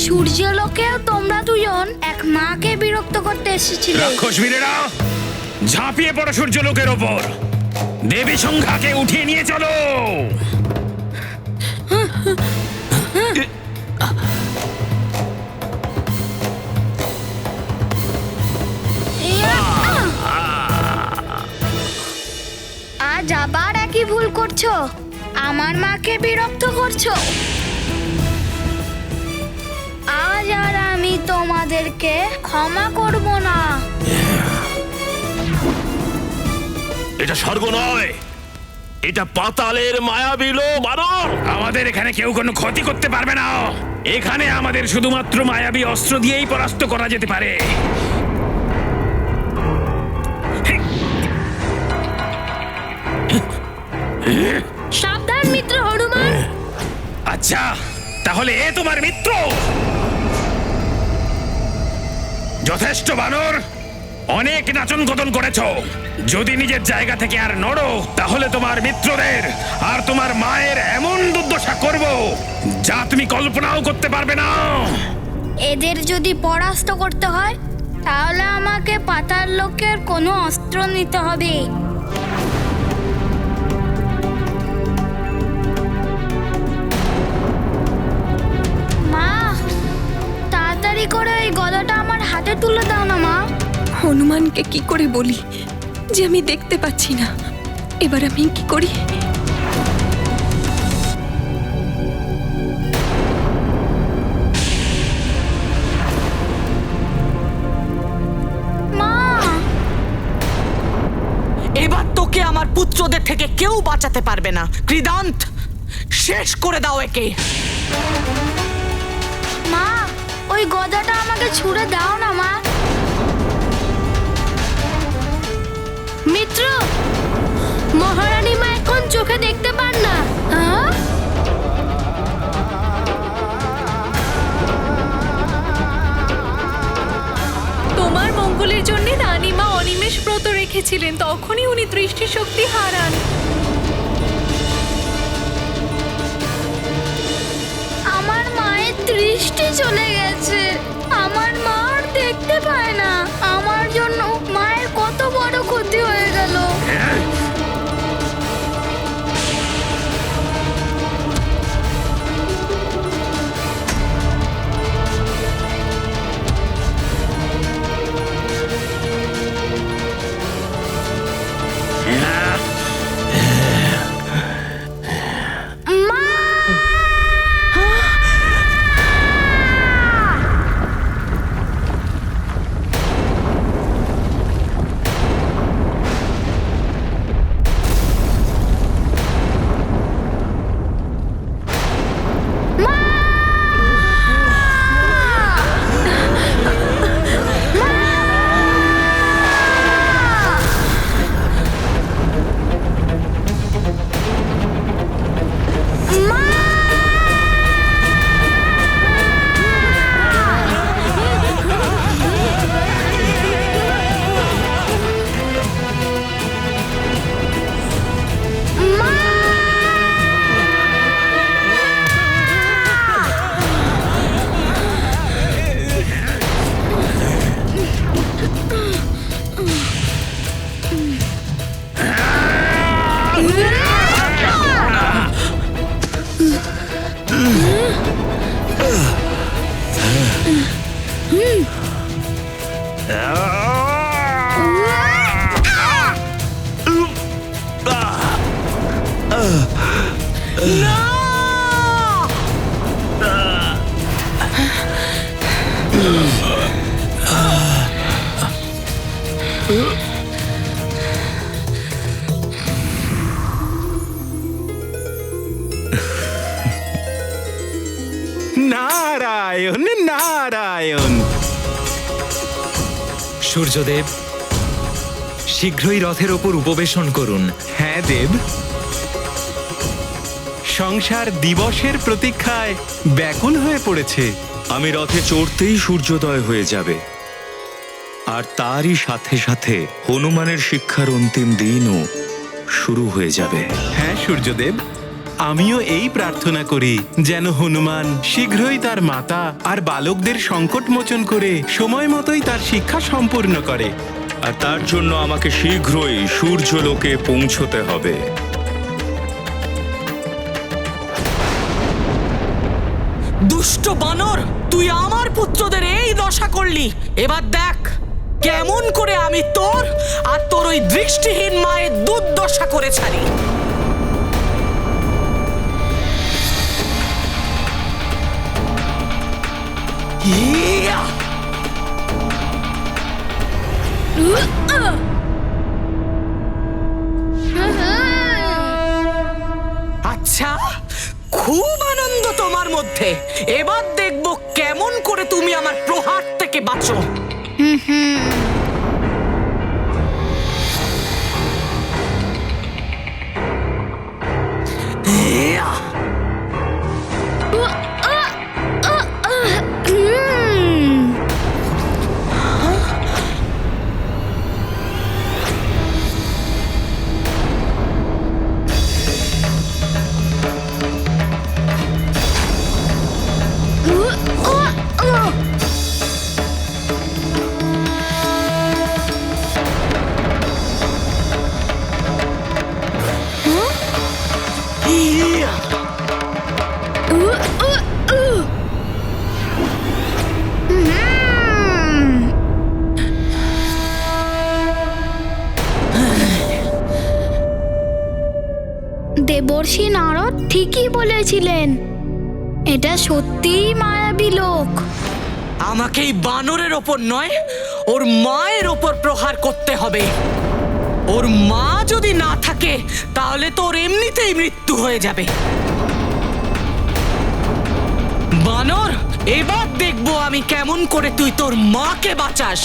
সূর্যলোকেও তোমরা দুজন এক মাকে বিরক্ত করতে এসেছিলে। রাক্ষস বীরেরা, ঝাঁপিয়ে পড়ো সূর্যলোকের ওপর। দেবী সংখ্যাকে উঠিয়ে নিয়ে চলো। আজ আবার একই ভুল করছো, আমার মাকে বিরক্ত করছো। আজ আর আমি তোমাদেরকে ক্ষমা করব না। এটা স্বর্গ নয়, এটা পাতালের মায়াবিল বানর। আমাদের এখানে কেউ কোনো ক্ষতি করতে পারবে না। এখানে আমাদের শুধুমাত্র মায়াবী অস্ত্র দিয়েই পরাস্ত করা যেতে পারে। সাবধান মিত্র হনুমান। আচ্ছা, তাহলে এ তোমার মিত্র। যথেষ্ট বানর, অনেক নাচন কদন করেছ। যদি নিজের জায়গা থেকে আর নড়ো, তাহলে তোমার মিত্রদের আর তোমার মায়ের এমন দুর্দশা করব যা তুমি কল্পনাও করতে পারবে না। এদের যদি পরাস্ত করতে হয়, তাহলে আমাকে পাতাল লোকের কোনো অস্ত্র নিতে হবে। মা, তাড়াতাড়ি করে এই গদাটা আমার হাতে তুলে দাও না মা। হনুমানকে কি করে বলি যে আমি দেখতে পাচ্ছি না? এবার আমি কি করি? মা, এবার তোকে আমার পুত্রদের থেকে কেউ বাঁচাতে পারবে না। কৃদান্ত, শেষ করে দাও একে। মা, ওই গদাটা আমাকে ছুঁড়ে দাও না মা। মিত্র, মহারানী মা এখন চোখে দেখতে পান না। হ্যাঁ? তোমার মঙ্গলের জন্য রানীমা অনিমেষ ব্রত রেখেছিলেন, তখনই উনি দৃষ্টিশক্তি হারান। আমার মায়ের দৃষ্টি চলে গেছে। আমার মা আর দেখতে পায় না। আমার জন্য মায়ের কত বড় ক্ষতি হয়ে গেল। মা! নারায়ণ নারায়ণ। সূর্যদেব, শীঘ্রই রথের ওপর উপবেশন করুন। হ্যাঁ দেব, সংসার দিবসের প্রতীক্ষায় ব্যাকুল হয়ে পড়েছে। আমি রথে চড়তেই সূর্যোদয় হয়ে যাবে, আর তারই সাথে সাথে হনুমানের শিক্ষার অন্তিম দিনও শুরু হয়ে যাবে। হ্যাঁ সূর্যদেব, আমিও এই প্রার্থনা করি যেন হনুমান শীঘ্রই তার মাতা আর বালকদের সংকট মোচন করে সময় মতোই তার শিক্ষা সম্পূর্ণ করে। আর তার জন্য আমাকে শীঘ্রই সূর্যলোকে পৌঁছতে হবে। দুষ্ট বানর, তুই আমার পুত্রদের এই দশা করলি। এবার দেখ কেমন করে আমি তোর আর তোর ওই দৃষ্টিহীন মায়ের দুর্দশা করে ছাড়ি। ইয়া! আচ্ছা, খুব আনন্দ তোমার মধ্যে। এবার দেখবো কেমন করে তুমি আমার প্রহার থেকে বাঁচো। ইয়া! ইয়া! দেবর্ষি নারদ ঠিকই বলেছিলেন, এটা সত্যিই মায়াবী লোক। আমাকে এই বানরের ওপর নয়, ওর মায়ের ওপর প্রহার করতে হবে। ওর মা যদি না থাকে তাহলে তো ওর এমনিতেই মৃত্যু হয়ে যাবে। বানর, এবার দেখবো আমি কেমন করে তুই তোর মাকে বাঁচাস।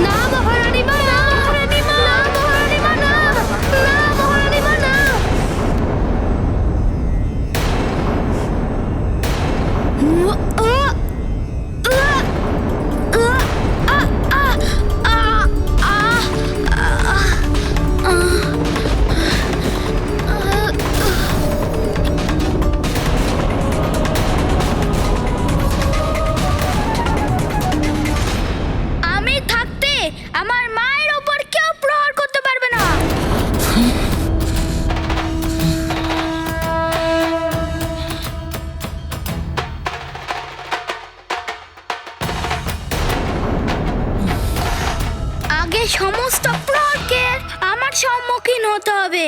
না মহারানী মা, না মহারানী মা, না মহারানী মা, না, না মহারানী মা, না। আমি থাকতে আমার মায়ের ওপর কেউ প্রহার করতে পারবে না। আগে সমস্ত প্রহারকে আমার সম্মুখীন হতে হবে।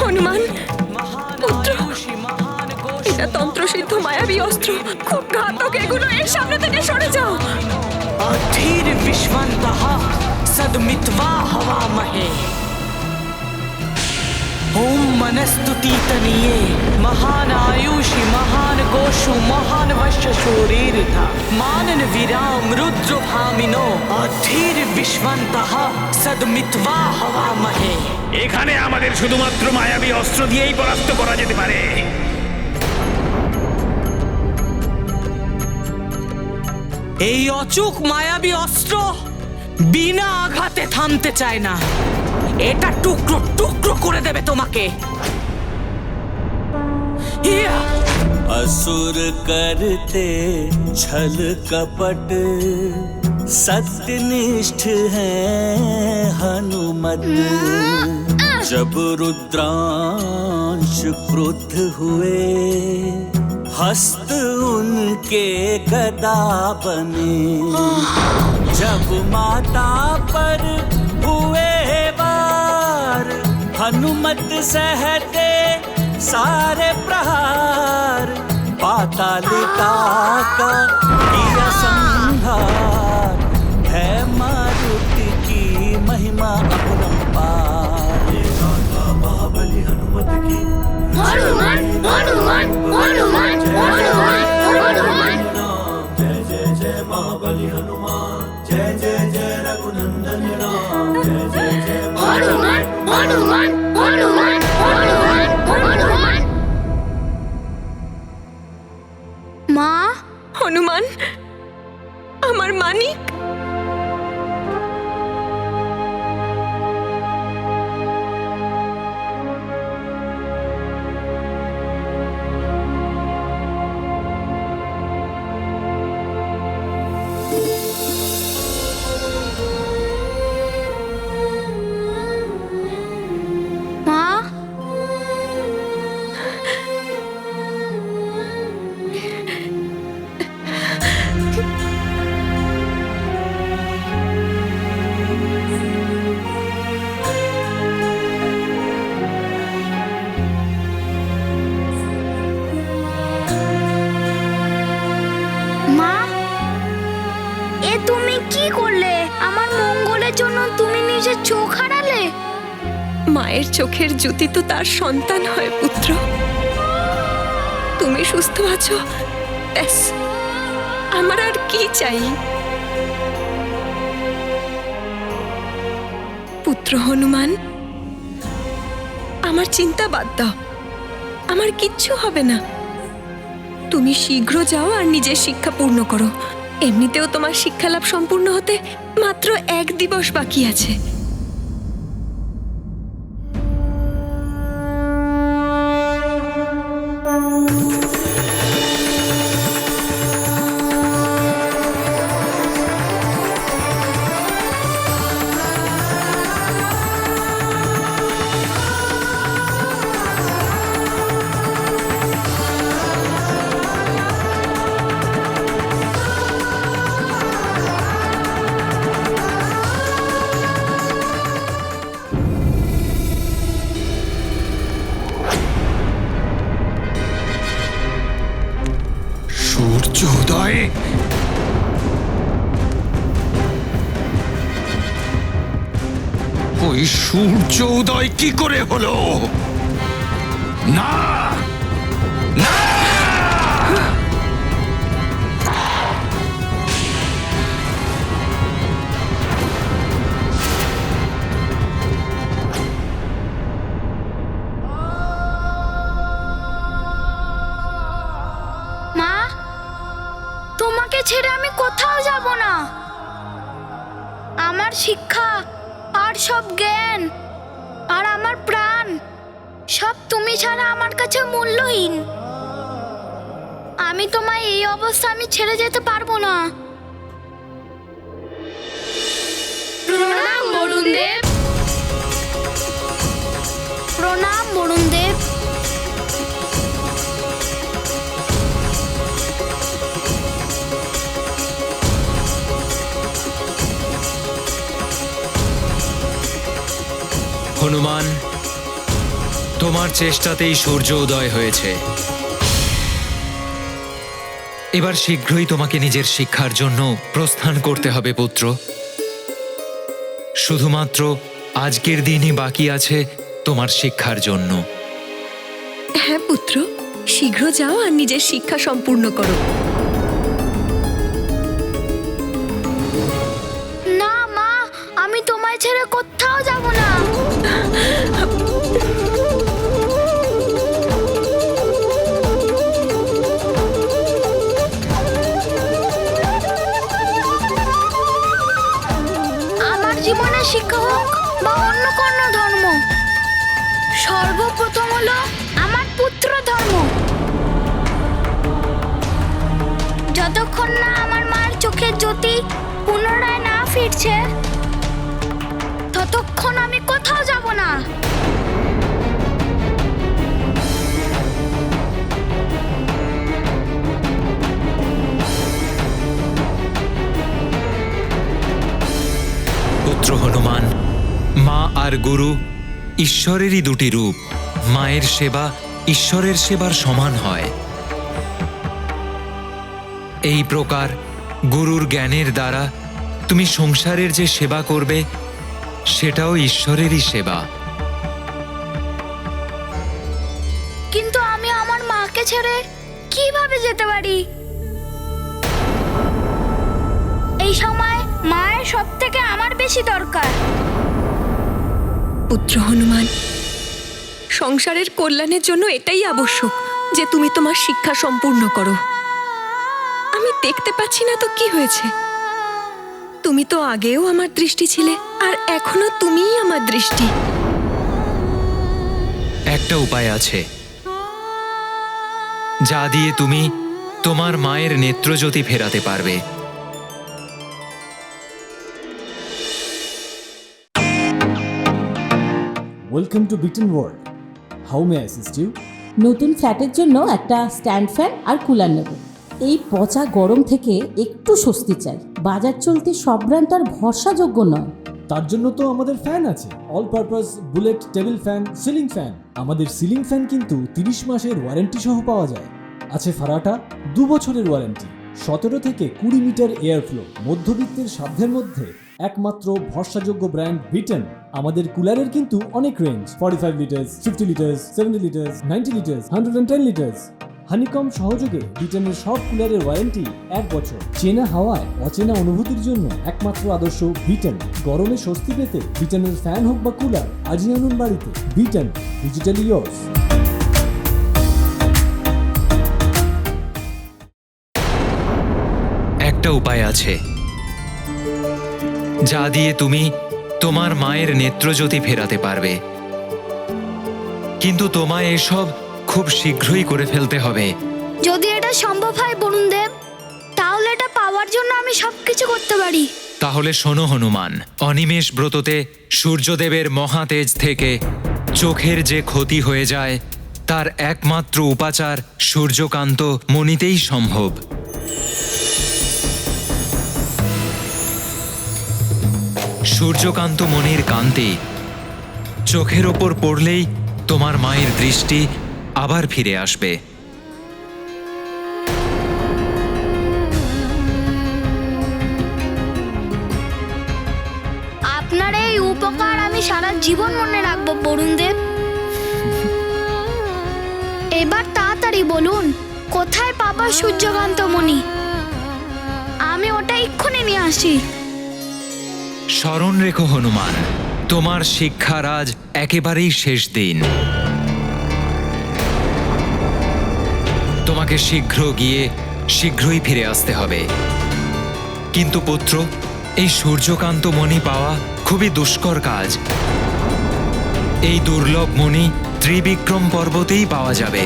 হনুমান, পুত্র, এটা তন্ত্রসিদ্ধ মায়াবী অস্ত্র, খুব ঘাতক এগুলো। এর সামনে থেকে সরে যাও। অধীর বিশ্বন্তঃ সদমিত্বা হওয়ামহে। ওম মনস্তুতিতনিয়ে মহান আয়ুষি মহান গোষু মহান বশ্য শরীরথা মানন বিরাম রুদ্র ভামিনো অধীর বিশ্বন্তঃ সদমিত্বা হওয়ামহে। এখানে আমাদের শুধুমাত্র মায়াবী অস্ত্র দিয়েই পরাস্ত করা যেতে পারে। এই অচুক মায়াবী অস্ত্র বিনা আঘাতে থামতে চায় না। এটা টুকরো টুকরো করে দেবে তোমাকে। ইয়া! असुर करते छल कपट सत्यनिष्ठ है हनुमत। जब रुद्रांश क्रुद्ध हुए हस्त उनके गदा बने। जब माता पर हुए वार हनुमत सहते सारे प्रहार। पातालिका का किया संहार। पार है मारुति की महिमा अपरंपार। ये गाथा महाबली हनुमत की। हनुमान हनुमान हनुमान हनुमान हनुमान जय जय जय महाबली हनुमान, जय जय जय रघुनंदन राम, जय जय जय हनुमान हनुमान हनुमान हनुमान हनुमान। মা, হনুমান, আমার মানিক। মা, মা, এ তুমি কি করলে? আমার মঙ্গলের জন্য তুমি নিজের চোখ হারালে। মায়ের চোখের জ্যোতি তো তার সন্তান হয় পুত্র। তুমি সুস্থ আছো, ব্যাস আমার আর কি চাই। পুত্র হনুমান, আমার চিন্তা বাদ দাও, আমার কিচ্ছু হবে না। তুমি শীঘ্র যাও আর নিজের শিক্ষা পূর্ণ করো। এমনিতেও তোমার শিক্ষালাভ সম্পূর্ণ হতে মাত্র 1 দিবস বাকি আছে। সূর্যোদয়? ওই সূর্য উদয় কি করে হলো? না না, মা, তোমাকে ছেড়ে আমি কোথাও যাব না। আমার শিক্ষা আর সব জ্ঞান আর আমার প্রাণ সব তুমি ছাড়া আমার কাছে মূল্যহীন। আমি তোমায় এই অবস্থা আমি ছেড়ে যেতে পারবো না। প্রণাম বরুণ দেব, প্রণাম বরুণ দেব। হনুমান, তোমার চেষ্টাতেই সূর্য উদয় হয়েছে। এবার শীঘ্রই তোমাকে নিজের শিক্ষার জন্য প্রস্থান করতে হবে পুত্র। শুধুমাত্র আজকের দিনই বাকি আছে তোমার শিক্ষার জন্য। হ্যাঁ পুত্র, শীঘ্র যাও আর নিজের শিক্ষা সম্পূর্ণ করো। না মা, আমি তোমায় ছেড়ে কোথাও যাব না। আমার জীবনে শিক্ষা হোক বা অন্য কোনো ধর্ম, সর্বপ্রথম হলো আমার পুত্র ধর্ম। যতক্ষণ না আমার মার চোখের জ্যোতি পুনরায় না ফিরছে, ততক্ষণ আমি কোথাও যাব না। পুত্র হনুমান, মা আর গুরু ঈশ্বরেরই দুটি রূপ। মায়ের সেবা ঈশ্বরের সেবার সমান হয়। এই প্রকার গুরুর জ্ঞানের দ্বারা তুমি সংসারের যে সেবা করবে সেটাও ঈশ্বরেরই সেবা। কিন্তু আমি আমার মাকে ছেড়ে কিভাবে যেতে পারি? এই সময় মায়ের সব থেকে আমার বেশি দরকার। পুত্র হনুমান, সংসারের কল্যাণের জন্য এটাই আবশ্যক যে তুমি তোমার শিক্ষা সম্পূর্ণ করো। আমি দেখতে পাচ্ছি না তো কি হয়েছে? তুমি তো আগেও আমার দৃষ্টি ছিলে, আর এখনো তুমিই আমার দৃষ্টি। একটা উপায় আছে যা দিয়ে তুমি তোমার মায়ের নেত্রজ্যোতি ফেরাতে পারবে। ওয়েলকাম টু বিটেন world. How may I assist you? নতুন ফ্ল্যাটের জন্য একটা স্ট্যান্ড ফ্যান আর কুলার নেব। এই পচা গরম থেকে একটু স্বস্তি চাই। বাজার চলতে সব ব্র্যান্ড আর ভরসাযোগ্য নয়। তার জন্য তো আমাদের ফ্যান আছে, all purpose bullet table fan, ceiling fan. আমাদের সিলিং ফ্যান কিন্তু 30 মাসের ওয়ারেন্টি সহ পাওয়া যায়। আছে ফারাটা 2 বছরের ওয়ারেন্টি, 17 থেকে 20 মিটার এয়ার ফ্লো, মধ্যবিত্তের সাধ্যের মধ্যে একমাত্র ভরসাযোগ্য ব্র্যান্ড বিটেন। আমাদের কুলারের কিন্তু অনেক range, 45 litres, 50 litres, 70 litres, 90 litres, 110 litres. Honeycomb সহযোগে বিটেনের সব কুলারের ওয়ারেন্টি 1 বছর। চেনা হাওয়ায় অচেনা অনুভূতির জন্য একমাত্র আদর্শ বিটেন। গরমে স্বস্তি পেতে বিটেনের ফ্যান হোক বা কুলার আজই আনুন বাড়িতে। Beaten, digitally yours. একটা উপায় আছে যা দিয়ে তুমি তোমার মায়ের নেত্রজ্যোতি ফেরাতে পারবে, কিন্তু তোমায় এসব খুব শীঘ্রই করে ফেলতে হবে। যদি এটা সম্ভব হয় বরুণ দেব, তাহলে এটা পাওয়ার জন্য আমি সবকিছু করতে পারি। তাহলে শোনো হনুমান, অনিমেষ ব্রততে সূর্যদেবের মহাতেজ থেকে চোখের যে ক্ষতি হয়ে যায় তার একমাত্র উপাচার সূর্যকান্ত মণিতেই সম্ভব। সূর্যকান্ত মণির কান্তি চোখের ওপর পড়লেই তোমার মায়ের দৃষ্টি আবার ফিরে আসবে। আপনার এই উপকার আমি সারা জীবন মনে রাখবো বরুণ দেব। এবার তাড়াতাড়ি বলুন, কোথায় পাবো সূর্যকান্ত মণি? আমি ওটা এক্ষুনি নিয়ে আসি। স্মরণ রেখো হনুমান, তোমার শিক্ষার আজ একেবারেই শেষ দিন। তোমাকে শীঘ্র গিয়ে শীঘ্রই ফিরে আসতে হবে। কিন্তু পুত্র, এই সূর্যকান্ত মণি পাওয়া খুবই দুষ্কর কাজ। এই দুর্লভ মণি ত্রিবিক্রম পর্বতেই পাওয়া যাবে।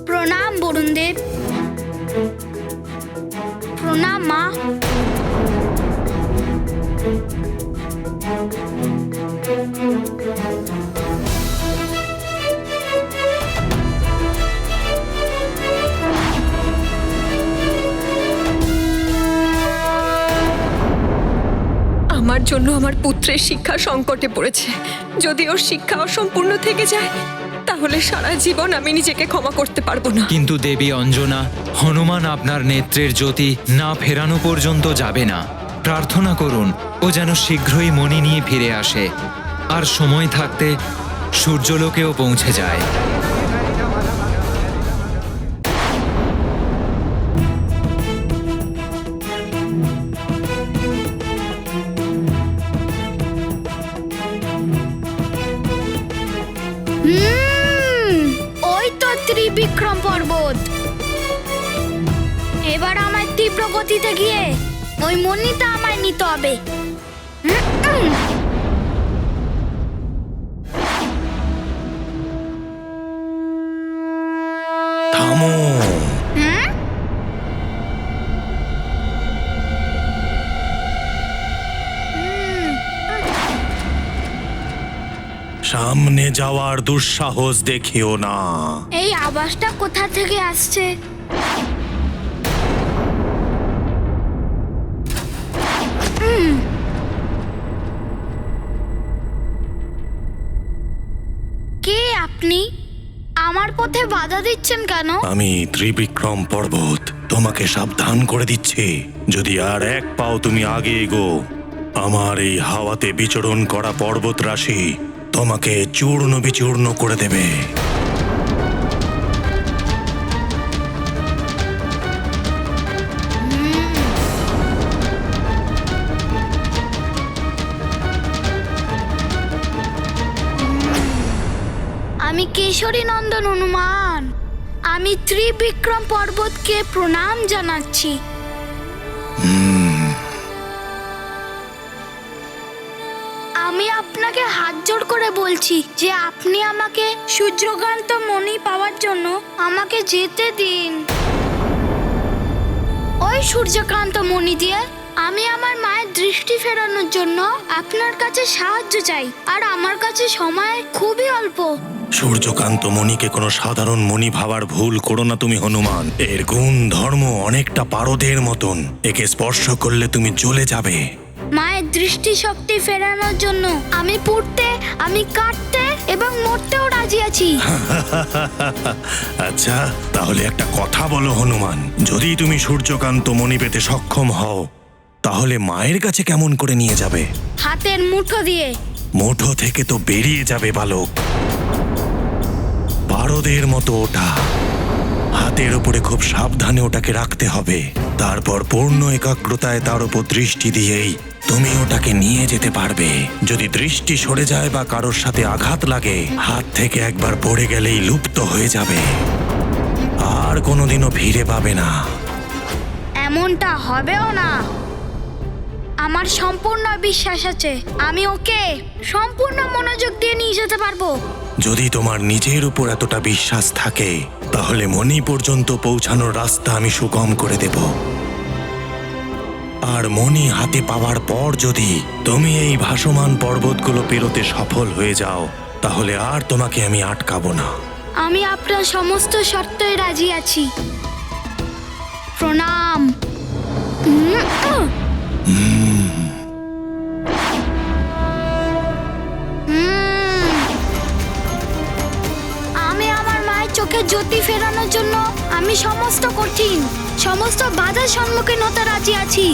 প্রণাম বরুণ দেব। প্রণাম মা। আমার জন্য আমার পুত্রের শিক্ষা সংকটে পড়েছে। যদি ওর শিক্ষা অসম্পূর্ণ থেকে যায় তাহলে সারা জীবন আমি নিজেকে ক্ষমা করতে পারবো না। কিন্তু দেবী অঞ্জনা, হনুমান আপনার নেত্রের জ্যোতি না ফেরানো পর্যন্ত যাবে না। প্রার্থনা করুন ও যেন শীঘ্রই মণি নিয়ে ফিরে আসে, আর সময় থাকতে সূর্যলোকেও পৌঁছে যায়। ওই তো ত্রিবিক্রম পর্বত। এবার আমায় তীব্র গতিতে গিয়ে ওই মণিটা আমায় নিতে হবে। থামো। সামনে যাওয়ার দুঃসাহস দেখিও না। এই আওয়াজটা কোথা থেকে আসছে? কে আপনি? আমার পথে বাধা দিচ্ছেন কেন? আমি ত্রিবিক্রম পর্বত তোমাকে সাবধান করে দিচ্ছি, যদি আর এক পাও তুমি আগে এগো, আমার এই হাওয়াতে বিচরণ করা পর্বত রাশি তোমাকে চূর্ণ বিচূর্ণ করে দেবে। আমি কেশরী নন্দন হনুমান। আমি ত্রিবিক্রম পর্বতকে প্রণাম জানাচ্ছি। আমি আপনাকে হাত জোড় করে বলছি যে আপনি আমাকে সূর্যকান্ত মণি পাওয়ার জন্য আমাকে যেতে দিন। ওই সূর্যকান্ত মণি দিয়ে আমি আমার মায়ের দৃষ্টি ফেরানোর জন্য আপনার কাছে সাহায্য চাই, আর আমার কাছে সময় খুবই অল্প। সূর্যকান্ত মণিকে কোনো সাধারণ মণি ভাবার ভুল করো না তুমি হনুমান। এর গুণ ধর্ম অনেকটা পারদের মতন, একে স্পর্শ করলে তুমি জ্বলে যাবে। মায়ের দৃষ্টি শক্তি ফেরানোর জন্য আমি পুড়তে, আমি কাটতে এবং মরতেও রাজি আছি। আচ্ছা, তাহলে একটা কথা বলো হনুমান, যদি তুমি সূর্যকান্ত মণি পেতে সক্ষম হও তাহলে মায়ের কাছে কেমন করে নিয়ে যাবে? হাতের মুঠো দিয়ে। মুঠো থেকে তো বেরিয়ে যাবে বালক, পারদের মতো ওটা। হাতের উপরে খুব সাবধানে ওটাকে রাখতে হবে, তারপর পূর্ণ একাগ্রতায় তার উপর দৃষ্টি দিয়েই তুমি ওটাকে নিয়ে যেতে পারবে। যদি দৃষ্টি সরে যায় বা কারোর সাথে আঘাত লাগে, হাত থেকে একবার পড়ে গেলেই লুপ্ত হয়ে যাবে, আর কোনোদিনও ফিরে পাবে না। এমনটা হবেও না। আমার সম্পূর্ণ বিশ্বাস আছে আমি ওকে সম্পূর্ণ মনোযোগ দিয়ে নিয়ে যেতে পারবো। যদি তোমার নিজের উপর এতটা বিশ্বাস থাকে তাহলে মণি পর্যন্ত পৌঁছানোর রাস্তা আমি সুগম করে দেব। আর মণি হাতে পাওয়ার পর যদি তুমি এই ভাসমান পর্বতগুলো পেরোতে সফল হয়ে যাও তাহলে আর তোমাকে আমি আটকাবো না। আমি আপনার সমস্ত শর্তে রাজি আছি। প্রণাম। আমি আমার মায়ের চোখে জ্যোতি ফেরানোর জন্য আমি সমস্ত কঠিন, সমস্ত বাধার সম্মুখীন হতে রাজি আছি।